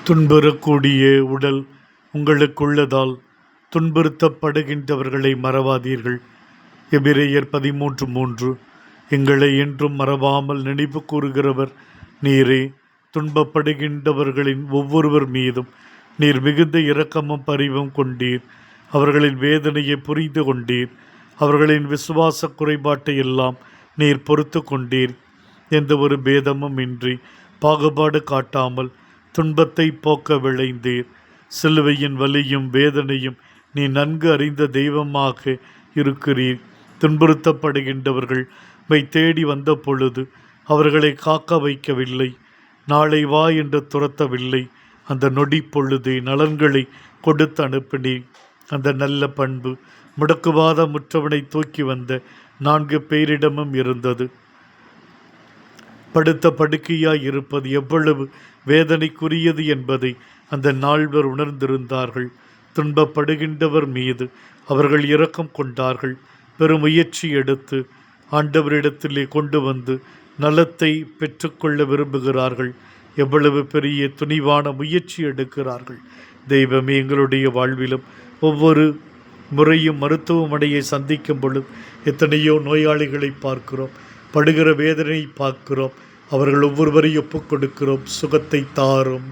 துன்புறக்கூடிய உடல் உங்களுக்குள்ளதால் துன்புறுத்தப்படுகின்றவர்களை மறவாதீர்கள். எபிரெயர் 13:3. எங்களை என்றும் மறவாமல் நினைவு கூறுகிறவர் நீரே. துன்பப்படுகின்றவர்களின் ஒவ்வொருவர் மீதும் நீர் மிகுந்த இரக்கமும் பரிவும் கொண்டீர். அவர்களின் வேதனையை புரிந்து கொண்டீர். அவர்களின் விசுவாச குறைபாட்டை எல்லாம் நீர் பொறுத்து கொண்டீர். எந்த ஒரு பேதமும் இன்றி பாகுபாடு காட்டாமல் துன்பத்தை போக்க விளைந்தீர். சிலுவையின் வலியும் வேதனையும் நீ நன்கு அறிந்த தெய்வமாக இருக்கிறீர். துன்புறுத்தப்படுகின்றவர்கள் தேடி வந்த பொழுது அவர்களை காக்க வைக்கவில்லை. நாளை வா என்று துரத்தவில்லை. அந்த நொடி பொழுதே நலன்களை கொடுத்து அனுப்பினீர். அந்த நல்ல பண்பு முடக்குவாத முற்றவனை தூக்கி வந்த 4 பேரிடமும் இருந்தது. படுத்த படுக்கையாய் இருப்பது எவ்வளவு வேதனைக்குரியது என்பதை அந்த 4 உணர்ந்திருந்தார்கள். துன்பப்படுகின்றவர் மீது அவர்கள் இரக்கம் கொண்டார்கள். பெரும் முயற்சி எடுத்து ஆண்டவரிடத்திலே கொண்டு வந்து நலத்தை பெற்றுக்கொள்ள விரும்புகிறார்கள். எவ்வளவு பெரிய துணிவான முயற்சி எடுக்கிறார்கள். தெய்வமே, எங்களுடைய வாழ்விலும் ஒவ்வொரு முறையும் மருத்துவமனையை சந்திக்கும் பொழுது எத்தனையோ நோயாளிகளை பார்க்கிறோம். படுகிற வேதனை பார்க்கிறோம். அவர்கள் ஒவ்வொருவரையும் ஒப்புக் கொடுக்கிறோம். சுகத்தை தாரும்.